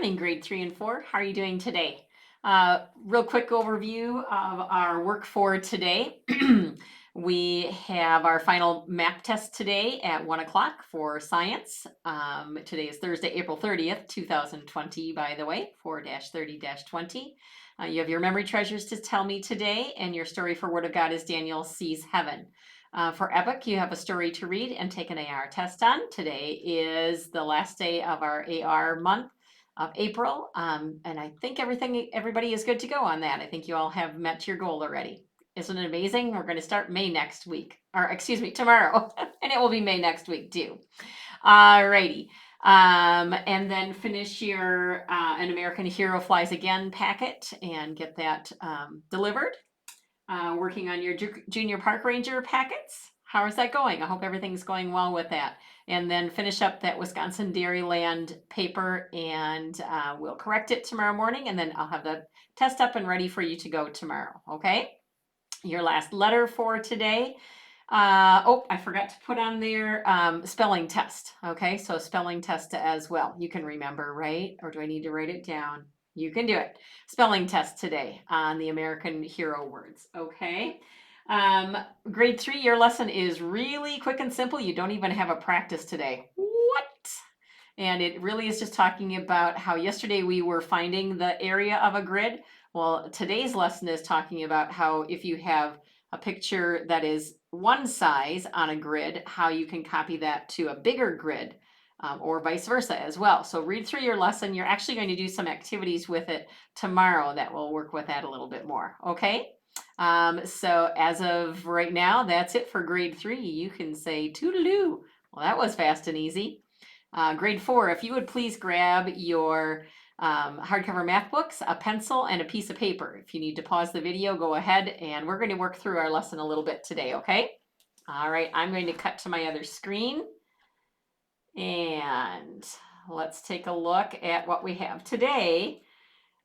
morning, grade 3 and 4. How are you doing today? Real quick overview of our work for today. We have our final map test today at 1 o'clock for science. Today is Thursday, April 30th, 2020, by the way, 4-30-20. You have your memory treasures to tell me today, and your story for Word of God is Daniel Sees Heaven. For Epic, you have a story to read and take an AR test on. Today is the last day of our AR month of April, and I think everybody is good to go on that. I think you all have met your goal already. Isn't it amazing? We're going to start May next week, or excuse me, tomorrow, and it will be May next week too. Alrighty. And then finish your An American Hero Flies Again packet and get that delivered. Working on your junior park ranger packets. How is that going? I hope everything's going well with that. And then finish up that Wisconsin Dairyland paper, and we'll correct it tomorrow morning, and then I'll have the test up and ready for you to go tomorrow. Okay? Your last letter for today. I forgot to put on there spelling test. Okay, so spelling test as well. You can remember, right? Or do I need to write it down? You can do it. Spelling test today on the American hero words. Okay. Grade 3, your lesson is really quick and simple. You don't even have a practice today. What? And it really is just talking about how yesterday we were finding the area of a grid. Well, today's lesson is talking about how if you have a picture that is one size on a grid, how you can copy that to a bigger grid. Or vice versa as well. So read through your lesson. You're actually going to do some activities with it tomorrow that will work with that a little bit more. Okay. So as of right now, that's it for grade 3. You can say toodaloo. Well, that was fast and easy. Grade 4, if you would please grab your hardcover math books, a pencil, and a piece of paper. If you need to pause the video, go ahead, and we're going to work through our lesson a little bit today. Okay. All right. I'm going to cut to my other screen. And let's take a look at what we have today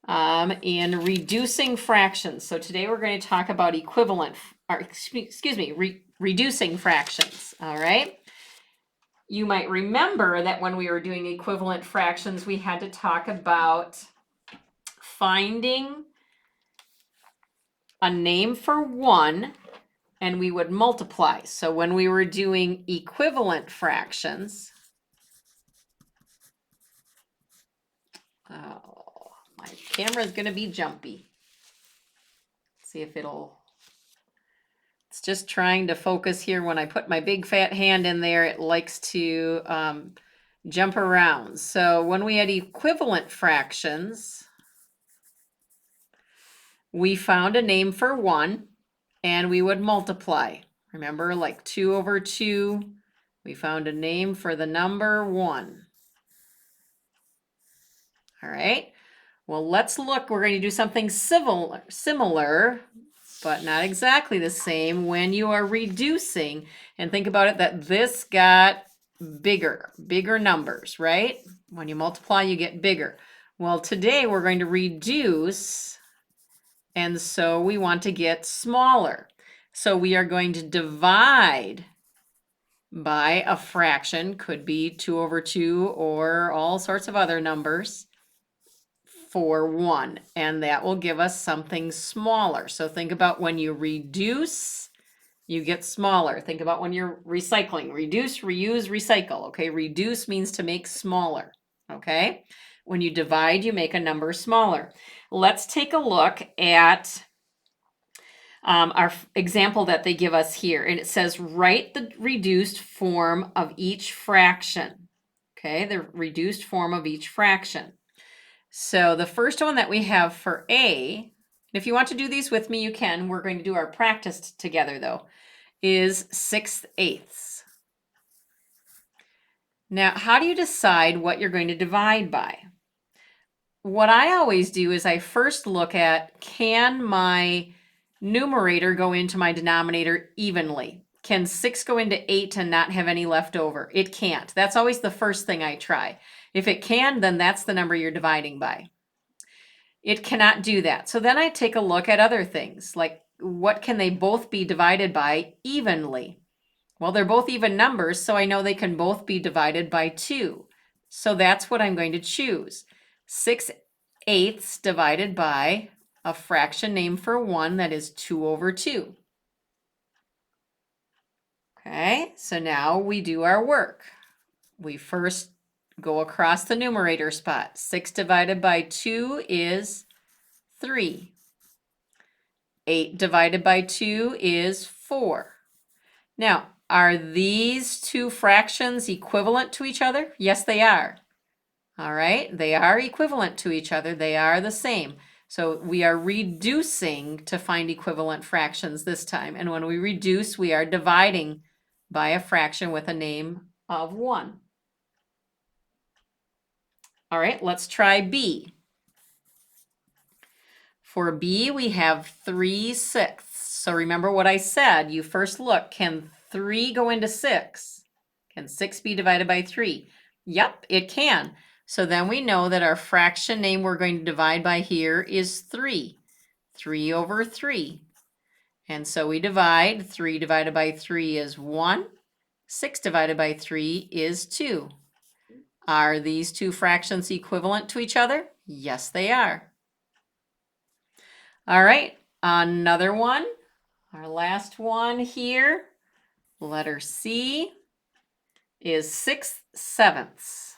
in reducing fractions. So today we're going to talk about reducing fractions. All right. You might remember that when we were doing equivalent fractions, we had to talk about finding a name for one, and we would multiply. So when we were doing equivalent fractions, oh, my camera is going to be jumpy. Let's see if it's just trying to focus here. When I put my big fat hand in there, it likes to jump around. So when we had equivalent fractions, we found a name for one, and we would multiply. Remember, like 2 over 2, we found a name for the number 1. All right. Well, let's look. We're going to do something similar, but not exactly the same when you are reducing. And think about it that this got bigger numbers, right? When you multiply, you get bigger. Well, today we're going to reduce, and so we want to get smaller. So we are going to divide by a fraction, could be 2 over 2 or all sorts of other numbers, for 1, and that will give us something smaller. So think about when you reduce, you get smaller. Think about when you're recycling. Reduce, reuse, recycle. Okay, reduce means to make smaller. Okay, when you divide, you make a number smaller. Let's take a look at our example that they give us here, and it says write the reduced form of each fraction. Okay, the reduced form of each fraction. So the first one that we have for A, and if you want to do these with me, you can. We're going to do our practice together, though, is 6/8. Now, how do you decide what you're going to divide by? What I always do is I first look at, can my numerator go into my denominator evenly? Can 6 go into 8 and not have any left over? It can't. That's always the first thing I try. If it can, then that's the number you're dividing by. It cannot do that. So then I take a look at other things, like what can they both be divided by evenly? Well, they're both even numbers, so I know they can both be divided by 2. So that's what I'm going to choose. 6/8 divided by a fraction named for 1 that is 2/2. Okay, so now we do our work. We first go across the numerator spot. 6 divided by 2 is 3. 8 divided by 2 is 4. Now, are these two fractions equivalent to each other? Yes, they are. All right, they are equivalent to each other. They are the same. So we are reducing to find equivalent fractions this time. And when we reduce, we are dividing by a fraction with a name of 1. All right, let's try B. For B, we have 3/6. So remember what I said. You first look, can 3 go into 6? Can 6 be divided by 3? Yep, it can. So then we know that our fraction name we're going to divide by here is 3. 3/3. And so we divide. 3 divided by 3 is 1. 6 divided by 3 is 2. Are these two fractions equivalent to each other? Yes, they are. All right, another one. Our last one here, letter C, is 6/7.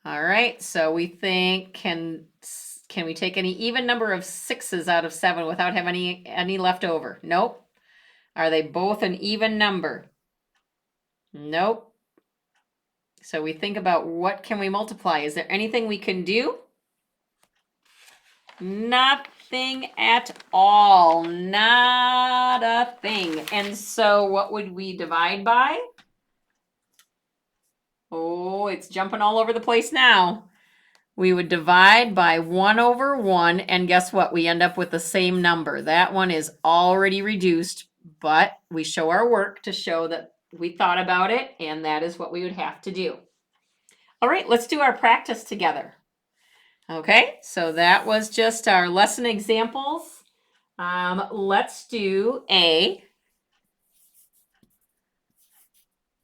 All right, so we think, can we take any even number of 6's out of 7 without having any left over? Nope. Are they both an even number? Nope. So we think about what can we multiply? Is there anything we can do? Nothing at all. Not a thing. And so what would we divide by? Oh, it's jumping all over the place now. We would divide by 1/1, and guess what? We end up with the same number. That one is already reduced, but we show our work to show that we thought about it, and that is what we would have to do. All right, let's do our practice together. Okay, so that was just our lesson examples. Let's do A.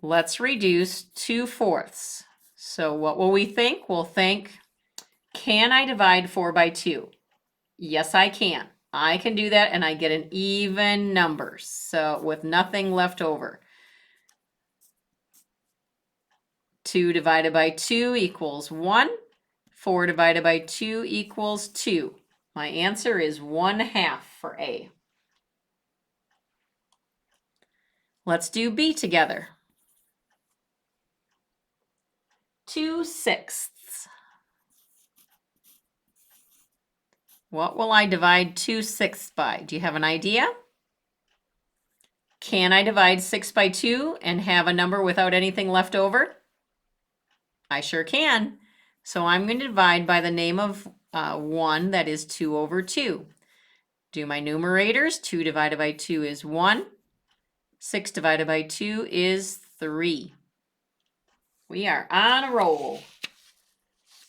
Let's reduce 2/4. So what will we think? We'll think, can I divide 4 by 2? Yes, I can. I can do that, and I get an even number, so with nothing left over. 2 divided by 2 equals 1. 4 divided by 2 equals 2. My answer is 1/2 for A. Let's do B together. 2/6. What will I divide 2/6 by? Do you have an idea? Can I divide 6 by 2 and have a number without anything left over? I sure can. So I'm going to divide by the name of 1, that is 2/2. Do my numerators. 2 divided by 2 is 1. 6 divided by 2 is 3. We are on a roll.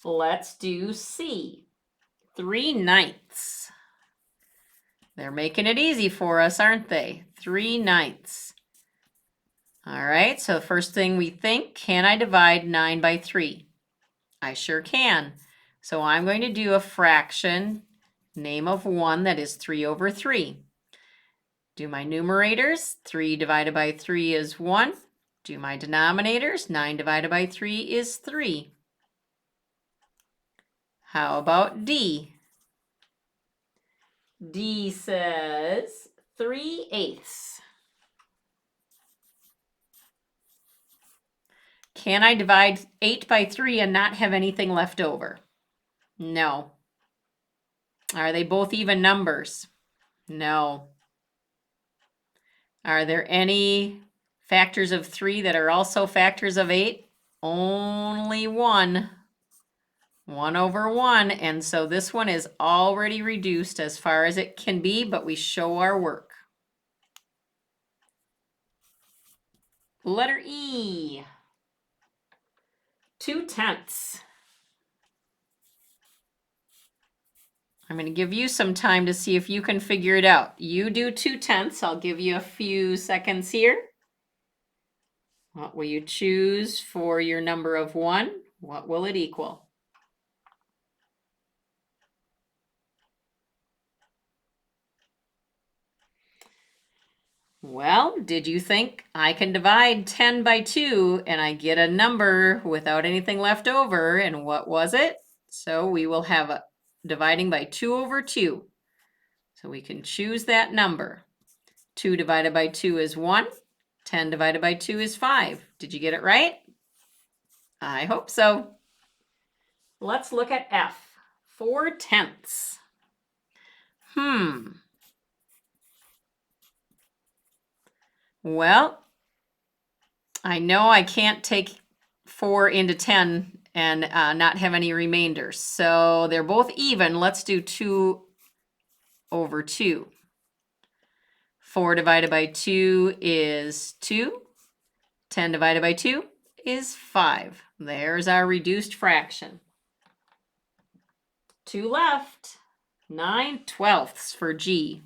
Let's do C. 3/9. They're making it easy for us, aren't they? 3/9. All right, so the first thing we think, can I divide 9 by 3? I sure can. So I'm going to do a fraction, name of 1, that is 3/3. Do my numerators. 3 divided by 3 is 1. Do my denominators. 9 divided by 3 is 3. How about D? D says 3/8. Can I divide 8 by 3 and not have anything left over? No. Are they both even numbers? No. Are there any factors of 3 that are also factors of 8? Only one. 1/1, and so this one is already reduced as far as it can be, but we show our work. Letter E. 2/10. I'm going to give you some time to see if you can figure it out. You do 2/10. I'll give you a few seconds here. What will you choose for your number of 1? What will it equal? Well, did you think I can divide 10 by 2 and I get a number without anything left over? And what was it? So we will have a dividing by 2 over 2. So we can choose that number. 2 divided by 2 is 1. 10 divided by 2 is 5. Did you get it right? I hope so. Let's look at F. 4/10. Well, I know I can't take 4 into 10 and not have any remainders. So they're both even. Let's do 2 over 2. 4 divided by 2 is 2. 10 divided by 2 is 5. There's our reduced fraction. 2 left. 9/12 for G.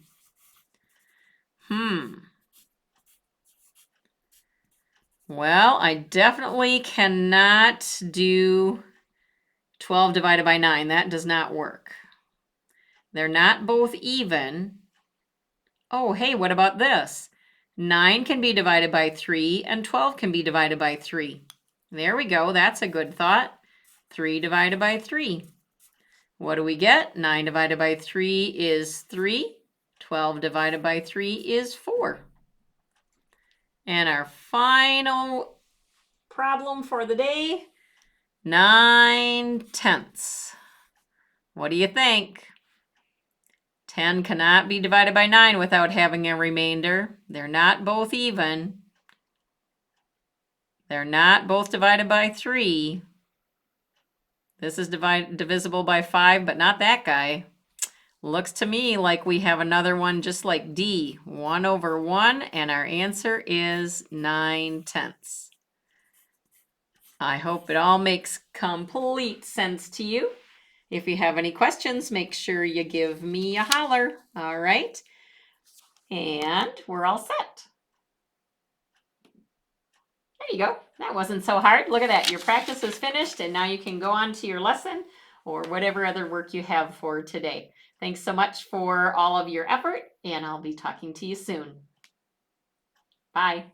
Well, I definitely cannot do 12 divided by 9. That does not work. They're not both even. Oh, hey, what about this? 9 can be divided by 3 and 12 can be divided by 3. There we go. That's a good thought. 3 divided by 3. What do we get? 9 divided by 3 is 3. 12 divided by 3 is 4. And our final problem for the day, 9/10. What do you think? 10 cannot be divided by 9 without having a remainder. They're not both even. They're not both divided by 3. This is divisible by 5, but not that guy. Looks to me like we have another one just like D, 1 over 1, and our answer is 9/10. I hope it all makes complete sense to you. If you have any questions, make sure you give me a holler, all right? And we're all set. There you go. That wasn't so hard. Look at that. Your practice is finished, and now you can go on to your lesson or whatever other work you have for today. Thanks so much for all of your effort, and I'll be talking to you soon. Bye.